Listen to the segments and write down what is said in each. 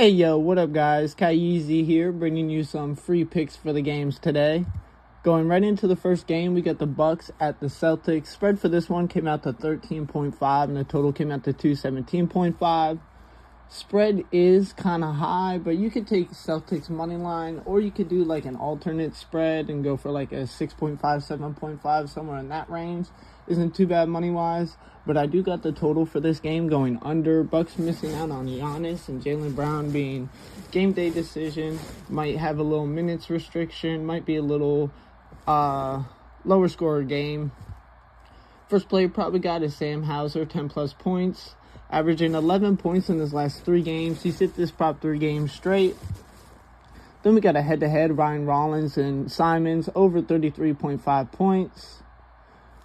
Hey yo, what up guys? Kyeezyz here, bringing you some free picks for the games today. Going right into the first game, we got the Bucks at the Celtics. Spread for this one came out to 13.5 and the total came out to 217.5. Spread is kind of high, but you could take Celtics money line, or you could do like an alternate spread and go for like a 6.5, 7.5, somewhere in that range. Isn't too bad money wise, but I do got the total for this game going under. Bucks missing out on Giannis and Jaylen Brown being game day decision. Might have a little minutes restriction. Might be a little lower scorer game. First player probably got is Sam Hauser, 10 plus points, averaging 11 points in his last 3 games. He's hit this prop 3 games straight. Then we got a head-to-head, Ryan Rollins and Simons, over 33.5 points.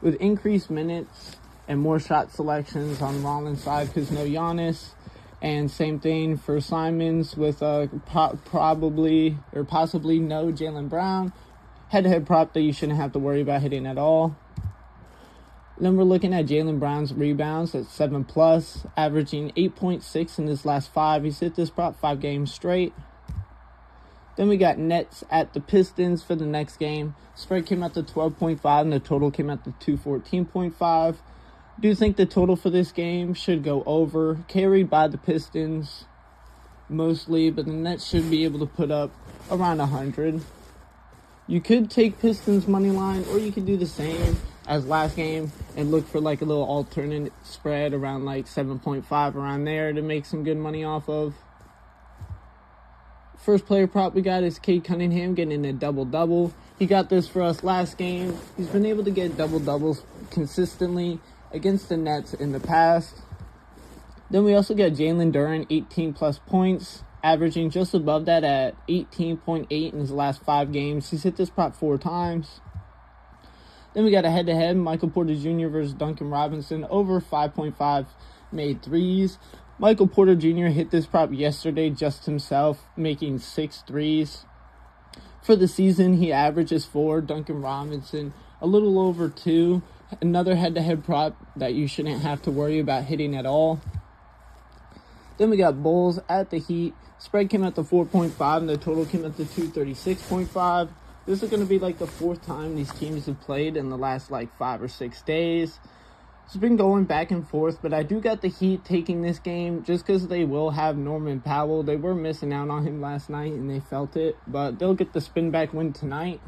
With increased minutes and more shot selections on Rollins' side because no Giannis. And same thing for Simons with possibly no Jaylen Brown. Head-to-head prop that you shouldn't have to worry about hitting at all. Then we're looking at Jaylen Brown's rebounds at 7 plus, averaging 8.6 in his last 5. He's hit this prop 5 games straight. Then we got Nets at the Pistons for the next game. Spread came out to 12.5 and the total came out to 214.5. Do think the total for this game should go over, carried by the Pistons mostly, but the Nets should be able to put up around 100. You could take Pistons money line, or you could do the same as last game and look for like a little alternate spread around like 7.5 around there to make some good money off of. First player prop we got is Cade Cunningham getting a double-double. He got this for us last game. He's been able to get double-doubles consistently against the Nets in the past. Then we also got Jalen Duren, 18 plus points, averaging just above that at 18.8 in his last 5 games. He's hit this prop 4 times. Then we got a head-to-head, Michael Porter Jr. versus Duncan Robinson, over 5.5 made threes. Michael Porter Jr. hit this prop yesterday just himself, making 6 threes. For the season, he averages 4. Duncan Robinson, a little over 2. Another head-to-head prop that you shouldn't have to worry about hitting at all. Then we got Bulls at the Heat. Spread came out to 4.5 and the total came out to 236.5. This is going to be like the 4th time these teams have played in the last like 5 or 6 days. It's been going back and forth, but I do got the Heat taking this game just because they will have Norman Powell. They were missing out on him last night, and they felt it, but they'll get the spin-back win tonight.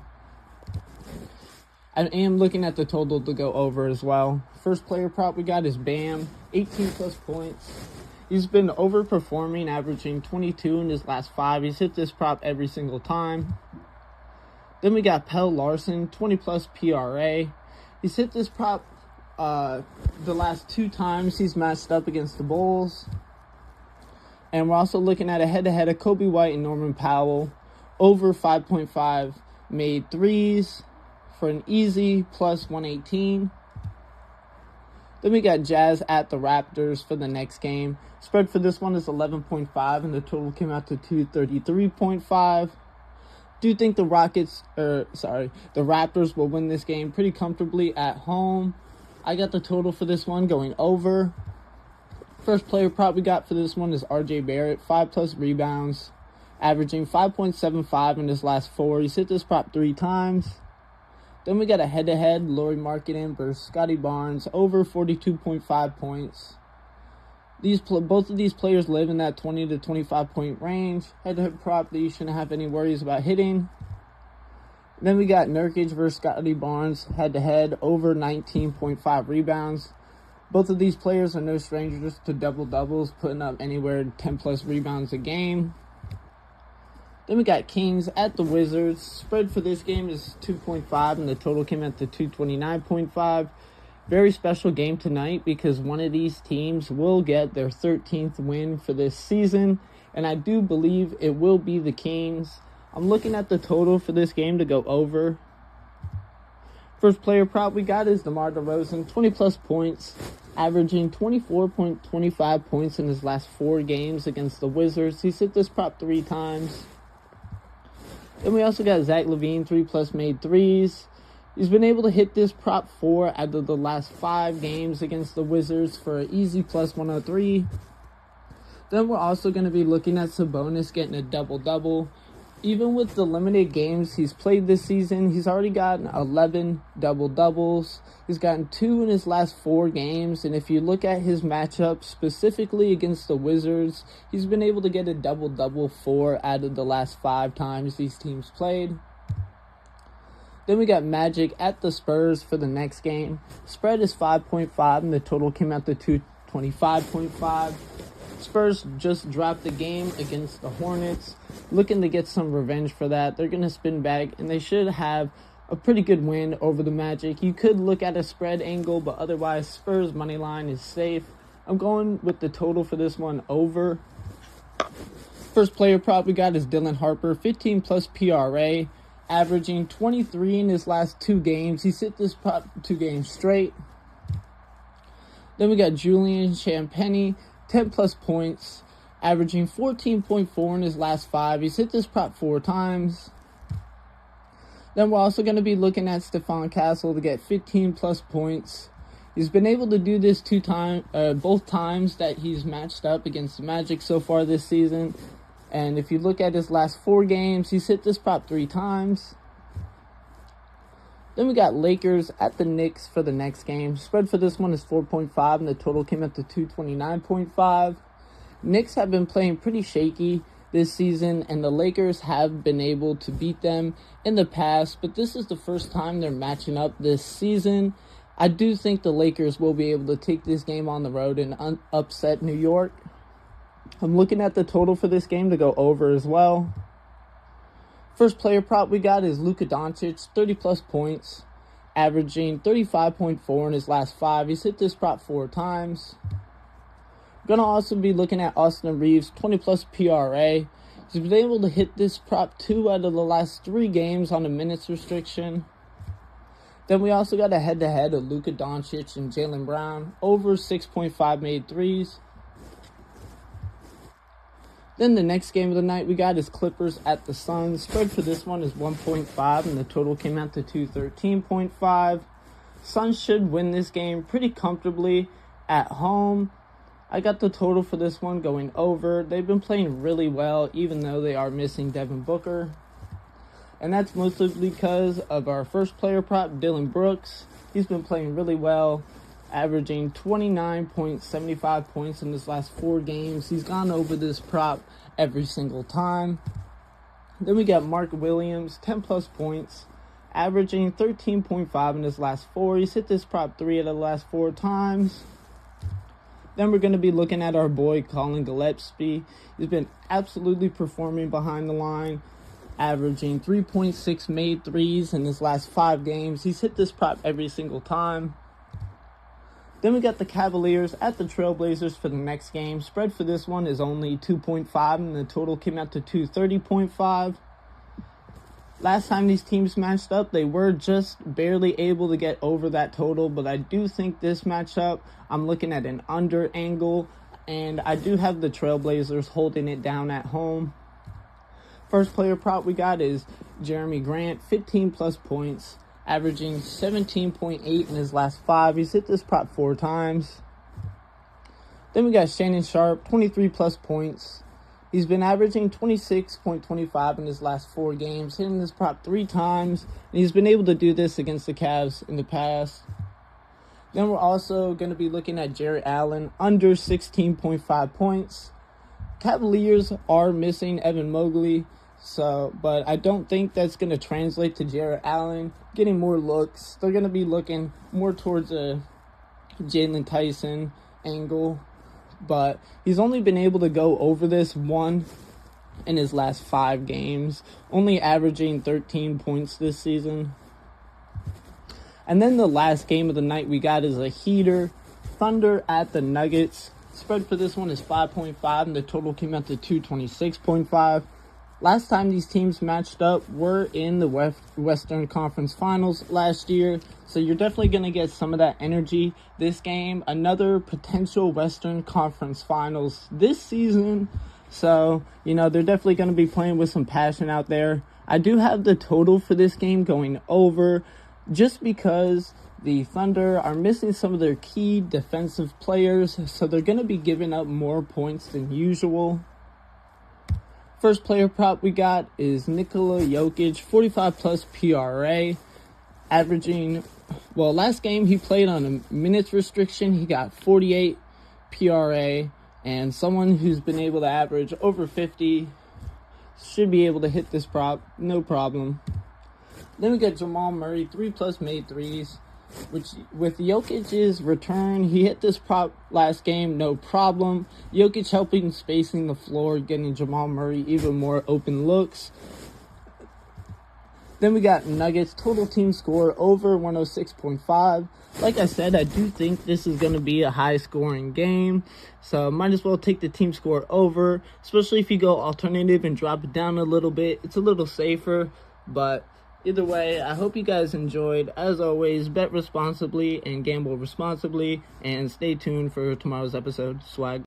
I am looking at the total to go over as well. First player prop we got is Bam, 18 plus points. He's been overperforming, averaging 22 in his last 5. He's hit this prop every single time. Then we got Pelle Larsson, 20 plus PRA. He's hit this prop the last 2 times he's matched up against the Bulls. And we're also looking at a head-to-head of Kobe White and Norman Powell, over 5.5 made threes for an easy plus 118. Then we got Jazz at the Raptors for the next game. Spread for this one is 11.5 and the total came out to 233.5. Do think the Raptors will win this game pretty comfortably at home. I got the total for this one going over. First player prop we got for this one is RJ Barrett, 5 plus rebounds, averaging 5.75 in his last 4. He's hit this prop 3 times. Then we got a head-to-head, Lauri Markkanen versus Scotty Barnes, over 42.5 points. Both of these players live in that 20 to 25 point range. Head-to-head prop that you shouldn't have any worries about hitting. Then we got Nurkic versus Scotty Barnes, head-to-head, over 19.5 rebounds. Both of these players are no strangers to double-doubles, putting up anywhere 10-plus rebounds a game. Then we got Kings at the Wizards. Spread for this game is 2.5, and the total came out to 229.5. Very special game tonight because one of these teams will get their 13th win for this season, and I do believe it will be the Kings. I'm looking at the total for this game to go over. First player prop we got is DeMar DeRozan, 20 plus points, averaging 24.25 points in his last 4 games against the Wizards. He's hit this prop 3 times. Then we also got Zach LaVine, 3 plus made threes. He's been able to hit this prop 4 out of the last 5 games against the Wizards for an easy plus 103. Then we're also going to be looking at Sabonis getting a double-double. Even with the limited games he's played this season, he's already gotten 11 double-doubles. He's gotten 2 in his last 4 games, and if you look at his matchup specifically against the Wizards, he's been able to get a double-double 4 out of the last 5 times these teams played. Then we got Magic at the Spurs for the next game. Spread is 5.5, and the total came out to 225.5. Spurs just dropped the game against the Hornets, looking to get some revenge for that. They're going to spin back, and they should have a pretty good win over the Magic. You could look at a spread angle, but otherwise, Spurs money line is safe. I'm going with the total for this one over. First player prop we got is Dylan Harper, 15 plus PRA, averaging 23 in his last 2 games. He's hit this prop 2 games straight. Then we got Julian Champagnie, 10 plus points, averaging 14.4 in his last 5. He's hit this prop 4 times. Then we're also going to be looking at Stephon Castle to get 15 plus points. He's been able to do this both times that he's matched up against the Magic so far this season. And if you look at his last 4 games, he's hit this prop 3 times. Then we got Lakers at the Knicks for the next game. Spread for this one is 4.5, and the total came up to 229.5. Knicks have been playing pretty shaky this season, and the Lakers have been able to beat them in the past, but this is the first time they're matching up this season. I do think the Lakers will be able to take this game on the road and upset New York. I'm looking at the total for this game to go over as well. First player prop we got is Luka Doncic, 30 plus points, averaging 35.4 in his last 5. He's hit this prop 4 times. Going to also be looking at Austin Reeves, 20 plus PRA. He's been able to hit this prop 2 out of the last 3 games on a minutes restriction. Then we also got a head-to-head of Luka Doncic and Jaylen Brown, over 6.5 made threes. Then the next game of the night we got is Clippers at the Suns. Spread for this one is 1.5, and the total came out to 213.5. Suns should win this game pretty comfortably at home. I got the total for this one going over. They've been playing really well, even though they are missing Devin Booker. And that's mostly because of our first player prop, Dylan Brooks. He's been playing really well, averaging 29.75 points in his last 4 games. He's gone over this prop every single time. Then we got Mark Williams, 10 plus points, averaging 13.5 in his last 4. He's hit this prop 3 of the last 4 times. Then we're going to be looking at our boy Colin Gillespie. He's been absolutely performing behind the line, averaging 3.6 made threes in his last 5 games. He's hit this prop every single time. Then we got the Cavaliers at the Trailblazers for the next game. Spread for this one is only 2.5, and the total came out to 230.5. Last time these teams matched up, they were just barely able to get over that total, but I do think this matchup, I'm looking at an under angle, and I do have the Trailblazers holding it down at home. First player prop we got is Jeremy Grant, 15 plus points, averaging 17.8 in his last 5. He's hit this prop 4 times. Then we got Shannon Sharp, 23 plus points. He's been averaging 26.25 in his last 4 games, hitting this prop 3 times, and he's been able to do this against the Cavs in the past. Then we're also going to be looking at Jarrett Allen, under 16.5 points. Cavaliers are missing Evan Mobley, but I don't think that's going to translate to Jarrett Allen getting more looks. They're going to be looking more towards a Jalen Tyson angle, but he's only been able to go over this 1 in his last 5 games, only averaging 13 points this season. And then the last game of the night we got is a heater, Thunder at the Nuggets. Spread for this one is 5.5, and the total came out to 226.5. Last time these teams matched up were in the Western Conference Finals last year, so you're definitely going to get some of that energy this game. Another potential Western Conference Finals this season, so, they're definitely going to be playing with some passion out there. I do have the total for this game going over, just because The Thunder are missing some of their key defensive players, so they're going to be giving up more points than usual. First player prop we got is Nikola Jokic, 45+ PRA, averaging, last game he played on a minutes restriction, he got 48 PRA, and someone who's been able to average over 50 should be able to hit this prop, no problem. Then we got Jamal Murray, 3+ made threes, which with Jokic's return, he hit this prop last game, no problem. Jokic helping spacing the floor, getting Jamal Murray even more open looks. Then we got Nuggets, total team score over 106.5. Like I said, I do think this is going to be a high-scoring game, so might as well take the team score over, especially if you go alternative and drop it down a little bit. It's a little safer, but either way, I hope you guys enjoyed. As always, bet responsibly and gamble responsibly, and stay tuned for tomorrow's episode. Swag.